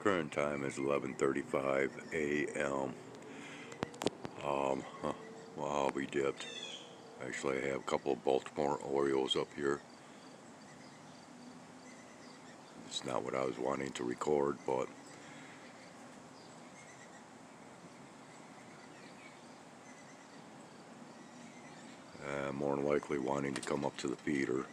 Current time is 11:35 a.m. Well, I'll be dipped. Actually, I have a couple of Baltimore Orioles up here. It's not what I was wanting to record, but more than likely wanting to come up to the feeder.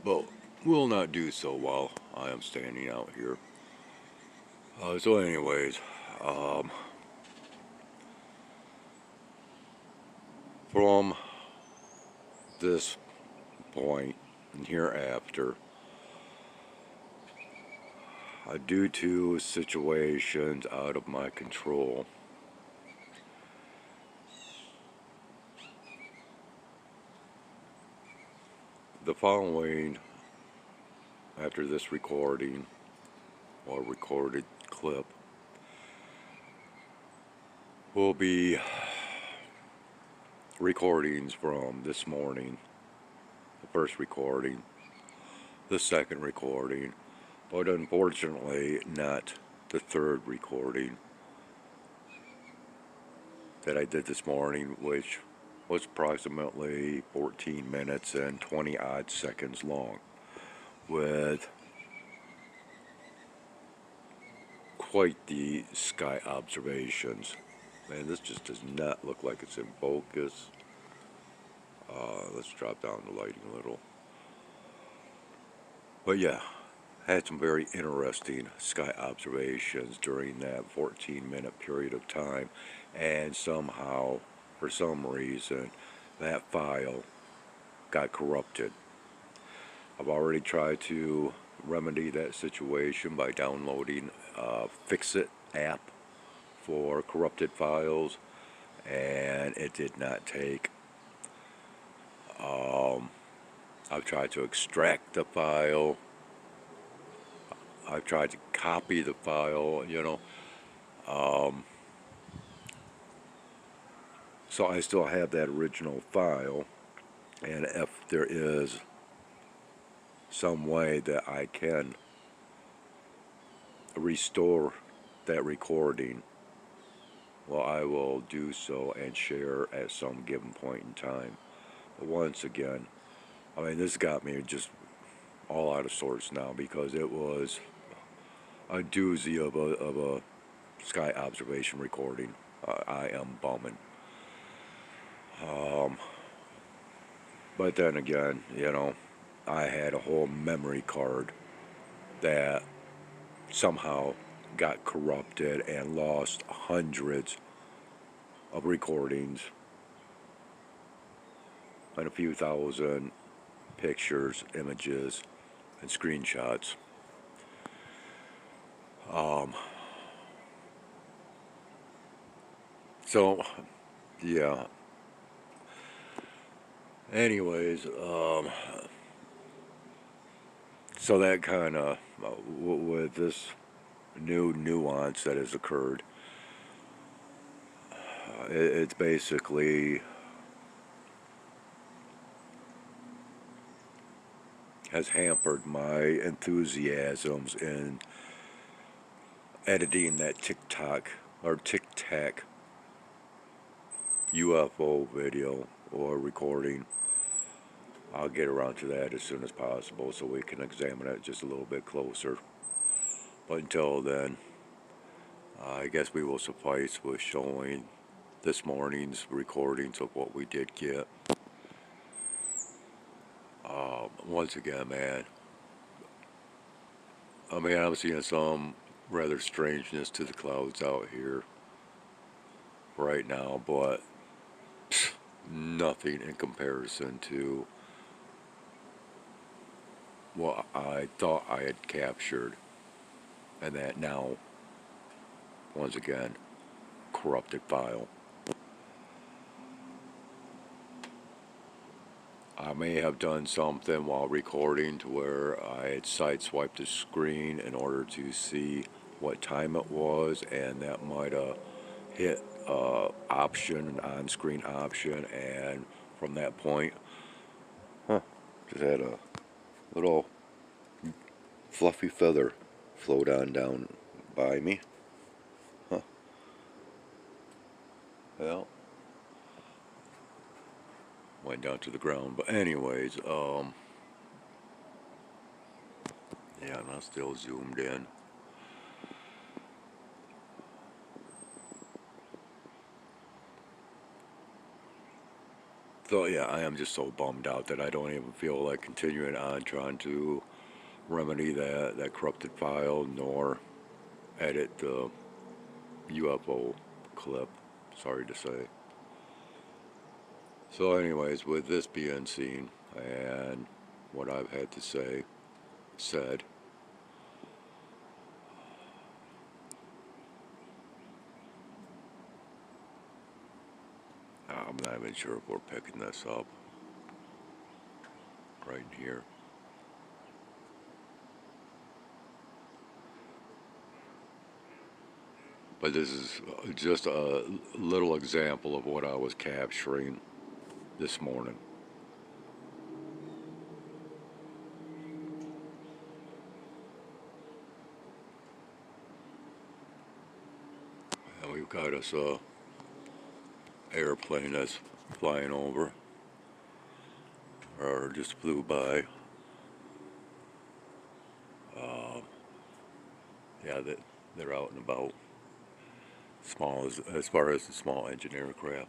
But will not do so while I am standing out here. So anyways, um, from this point and hereafter, due to situations out of my control, the following, after this recording or recorded clip, will be recordings from this morning. The first recording, the second recording, but unfortunately not the third recording that I did this morning, which was approximately 14 minutes and 20 odd seconds long, with quite the sky observations. Man, this just does not look like it's in focus. Let's drop down the lighting a little. But yeah, had some very interesting sky observations during that 14-minute period of time, and somehow, for some reason, that file got corrupted. I've already tried to remedy that situation by downloading Fixit app for corrupted files, and it did not take. I've tried to extract the file. I've tried to copy the file, so I still have that original file, and if there is some way that I can restore that recording, well, I will do so and share at some given point in time. But once again, I mean, this got me just all out of sorts now, because it was a doozy of a sky observation recording. I am bumming. But then again, I had a whole memory card that somehow got corrupted and lost hundreds of recordings and a few thousand pictures, images, and screenshots. So, yeah. Anyways, so that kind of, with this new nuance that has occurred, it's basically has hampered my enthusiasms in editing that TikTok or Tic Tac UFO video or recording. I'll get around to that as soon as possible so we can examine it just a little bit closer. But until then, I guess we will suffice with showing this morning's recordings of what we did get. Once again, man, I mean, I'm seeing some rather strangeness to the clouds out here right now, but nothing in comparison to what I thought I had captured, and that now, once again, corrupted file. I may have done something while recording to where I had sideswiped the screen in order to see what time it was, and that might have hit an on-screen option, and from that point, just had a little fluffy feather float on down by me. Huh. Well, went down to the ground. But anyways, yeah, I'm not still zoomed in. So yeah, I am just so bummed out that I don't even feel like continuing on trying to remedy that corrupted file, nor edit the UFO clip. Sorry to say. So anyways, with this being seen and what I've had to say said, I'm not even sure if we're picking this up right here. But this is just a little example of what I was capturing this morning. And we've got us a airplane that's flying over, or just flew by. Yeah, they're out and about. Small as far as the small engine aircraft,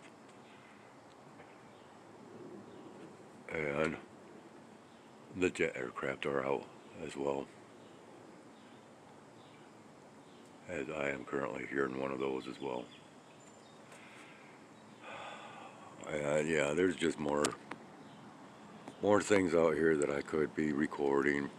and the jet aircraft are out as well. As I am currently here in one of those as well. And yeah, there's just more things out here that I could be recording.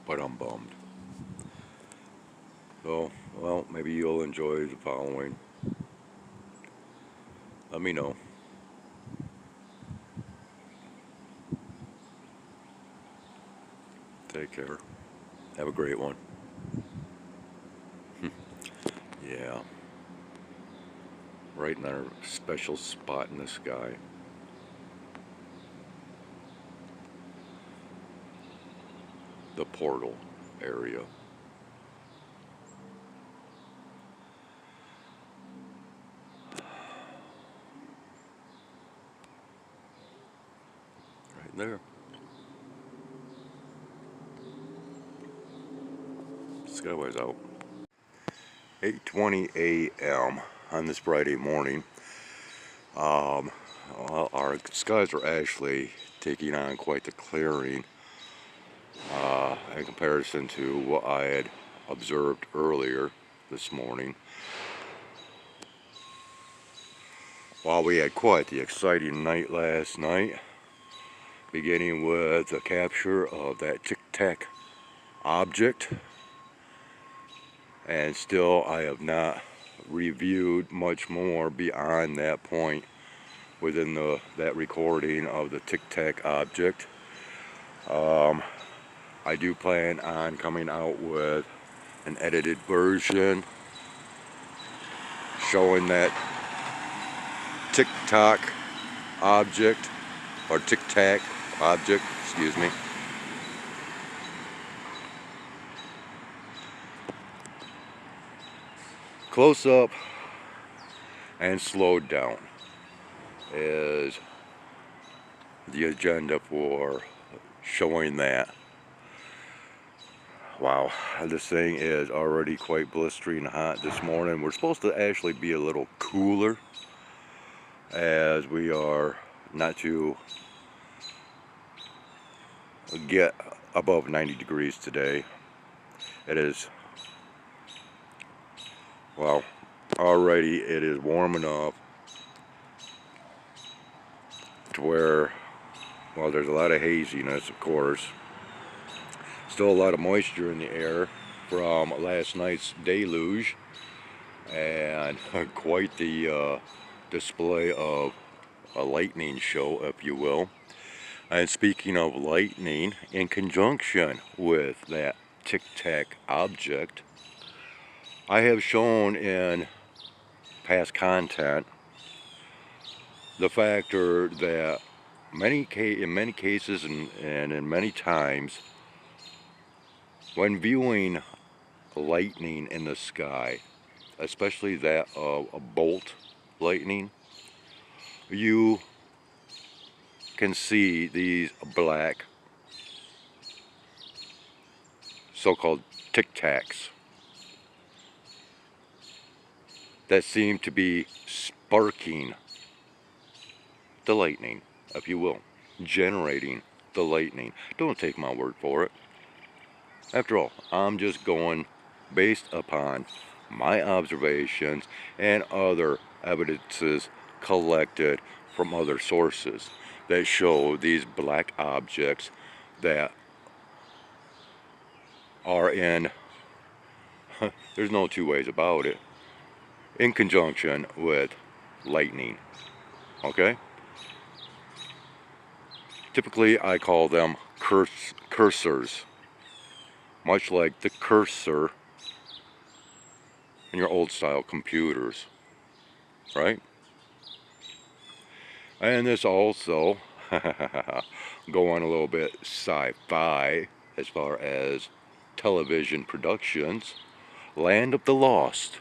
But I'm bummed. So, well, maybe you'll enjoy the following. Let me know. Take care. Have a great one. Yeah. Right in our special spot in the sky. The portal area. Right there. Skyway's out. 8:20 a.m. on this Friday morning. Well, our skies are actually taking on quite the clearing in comparison to what I had observed earlier this morning. While we had quite the exciting night last night, beginning with the capture of that Tic Tac object, and still I have not reviewed much more beyond that point within that recording of the Tic Tac object. I do plan on coming out with an edited version showing that Tic Tac object, or Tic Tac object, excuse me. Close up and slowed down is the agenda for showing that. Wow, this thing is already quite blistering hot this morning. We're supposed to actually be a little cooler as we are not to get above 90 degrees today. It is, well, already it is warm enough to where, well, there's a lot of haziness, of course. Still a lot of moisture in the air from last night's deluge, and quite the display of a lightning show, if you will. And speaking of lightning, in conjunction with that Tic Tac object, I have shown in past content, the factor that in many cases and in many times, when viewing lightning in the sky, especially that of a bolt lightning, you can see these black so-called tic tacs that seem to be sparking the lightning, if you will, generating the lightning. Don't take my word for it. After all, I'm just going based upon my observations and other evidences collected from other sources that show these black objects that are in, there's no two ways about it, in conjunction with lightning. Okay? Typically I call them cursors, much like the cursor in your old style computers, right? And this also going a little bit sci-fi as far as television productions. Land of the Lost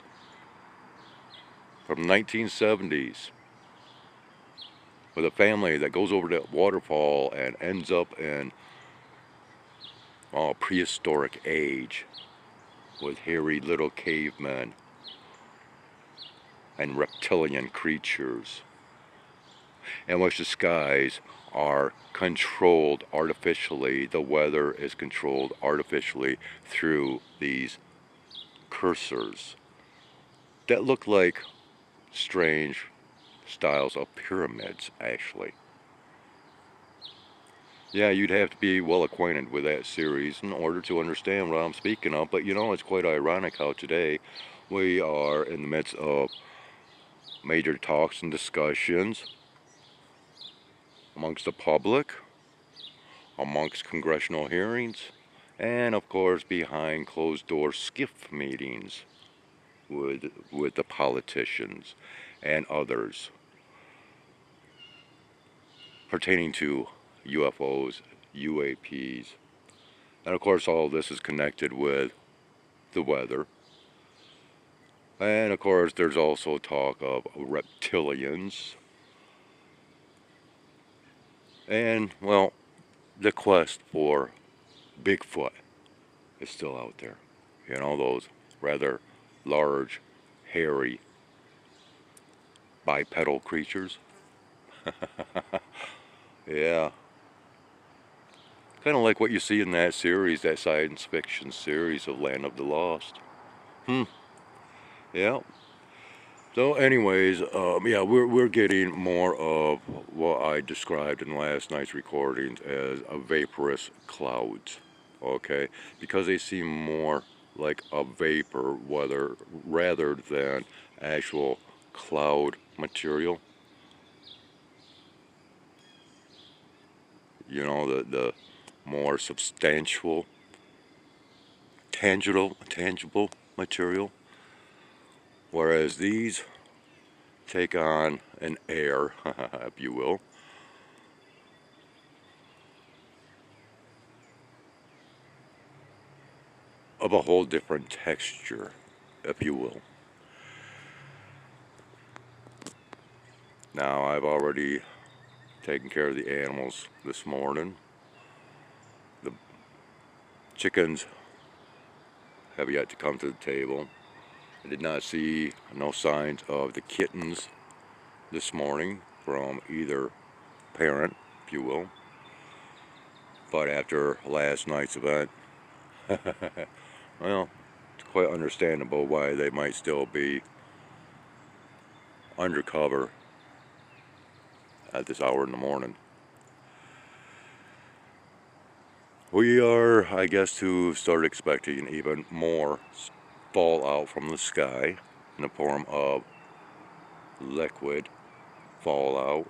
from 1970s, with a family that goes over that waterfall and ends up in prehistoric age with hairy little cavemen and reptilian creatures, in which the skies are controlled artificially, the weather is controlled artificially through these cursors that look like strange styles of pyramids, actually. Yeah, you'd have to be well acquainted with that series in order to understand what I'm speaking of, but you know, it's quite ironic how today we are in the midst of major talks and discussions amongst the public, amongst congressional hearings, and of course behind closed door skiff meetings with the politicians and others pertaining to UFOs, UAPs, and of course all of this is connected with the weather. And of course there's also talk of reptilians, and well, the quest for Bigfoot is still out there. You know, those rather large, hairy, bipedal creatures. Yeah, kind of like what you see in that series, that science fiction series of Land of the Lost. Yeah. So anyways, yeah, we're getting more of what I described in last night's recordings as a vaporous clouds, okay? Because they seem more like a vapor weather rather than actual cloud material. You know, the more substantial, tangible material. Whereas these take on an air, if you will, of a whole different texture, if you will. Now, I've already taken care of the animals this morning. The chickens have yet to come to the table. I did not see no signs of the kittens this morning from either parent, if you will. But after last night's event, well, it's quite understandable why they might still be undercover at this hour in the morning. We are, I guess, to start expecting even more fallout from the sky in the form of liquid fallout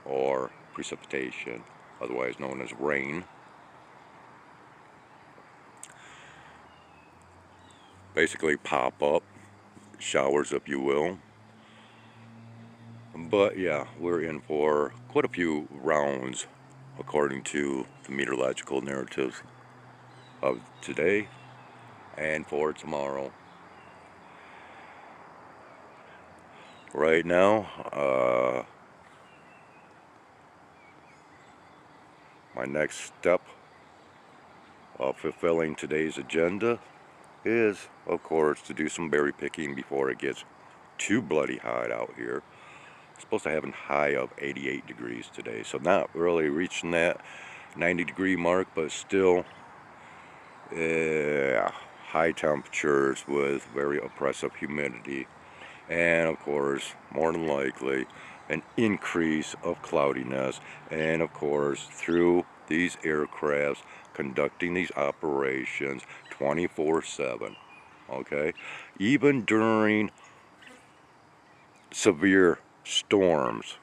or precipitation, otherwise known as rain. Basically pop-up showers, if you will, But yeah, we're in for quite a few rounds according to the meteorological narratives of today and for tomorrow. Right now, my next step of fulfilling today's agenda is, of course, to do some berry picking before it gets too bloody hot out here. It's supposed to have a high of 88 degrees today, so not really reaching that 90-degree mark, but still high temperatures with very oppressive humidity, and of course, more than likely, an increase of cloudiness, and of course, through these aircrafts conducting these operations 24/7, okay? Even during severe storms,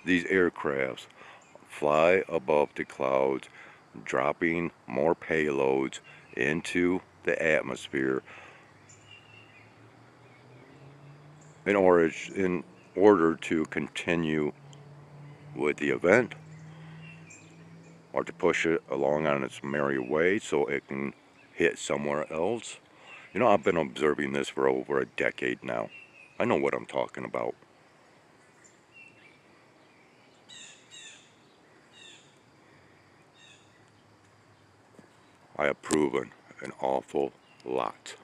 these aircrafts fly above the clouds, dropping more payloads into the atmosphere in order to continue with the event, or to push it along on its merry way so it can hit somewhere else. You know, I've been observing this for over a decade now. I know what I'm talking about. I have proven an awful lot.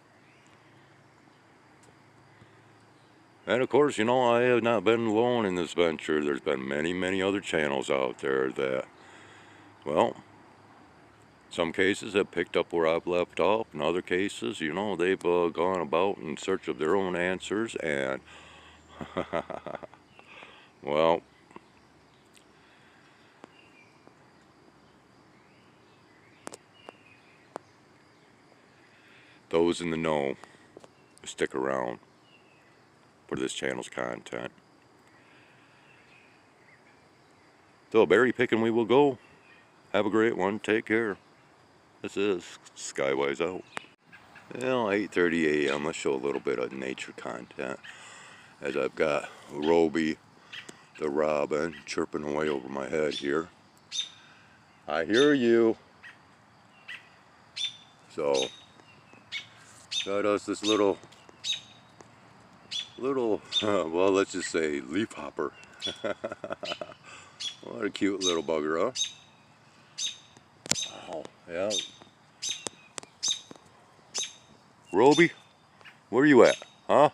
And of course, you know, I have not been alone in this venture. There's been many, many other channels out there that, well, some cases have picked up where I've left off. In other cases, you know, they've gone about in search of their own answers, and well, those in the know stick around for this channel's content. So berry picking we will go. Have a great one. Take care. This is Skywise out. Well, 8:30 a.m. Let's show a little bit of nature content. As I've got Roby the robin chirping away over my head here. I hear you. So got us this little, well, let's just say leafhopper. What a cute little bugger, huh? Wow, yeah. Roby, where you at, huh?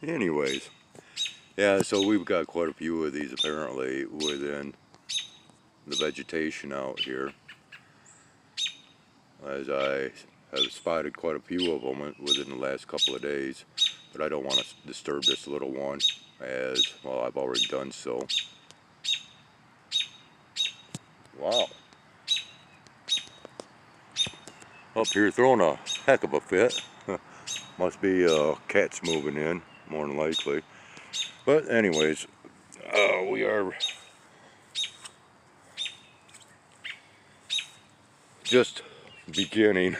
Anyways, yeah, so we've got quite a few of these apparently within the vegetation out here, as I have spotted quite a few of them within the last couple of days, but I don't want to disturb this little one, as well I've already done so. Wow. Up here throwing a heck of a fit. Must be cats moving in, more than likely. But anyways, we are just beginning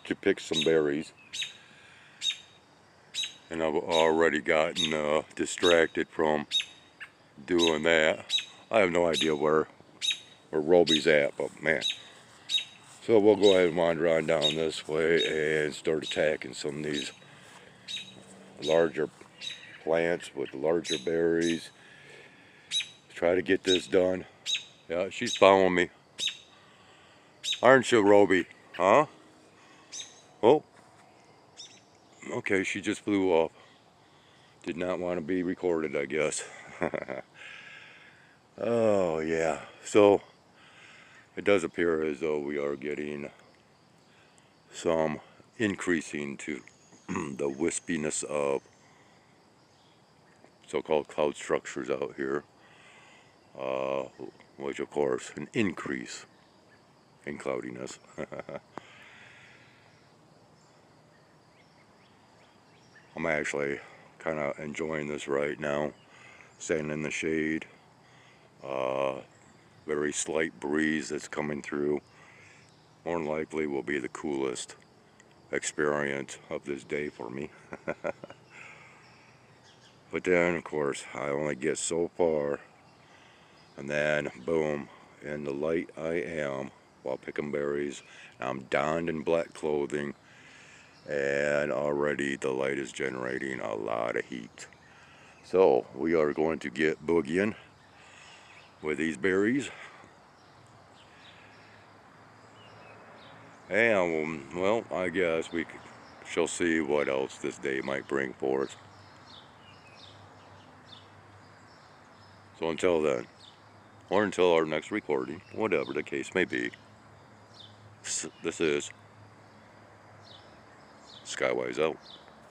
to pick some berries. And I've already gotten distracted from doing that. I have no idea where Roby's at, but man. So we'll go ahead and wander on down this way and start attacking some of these larger plants with larger berries. Try to get this done. Yeah, she's following me. Aren't you, Roby? Huh? Oh. Okay, she just flew off. Did not want to be recorded, I guess. Oh, yeah. So, it does appear as though we are getting some increasing to the wispiness of so-called cloud structures out here, which of course an increase in cloudiness. I'm actually kind of enjoying this right now, standing in the shade. Very slight breeze that's coming through. more than likely will be the coolest experience of this day for me. But then, of course, I only get so far, and then, boom, in the light I am while picking berries. I'm donned in black clothing, and already the light is generating a lot of heat. So, we are going to get boogieing with these berries. And, well, I guess we shall see what else this day might bring forth. So until then, or until our next recording, whatever the case may be, this is Skywise out.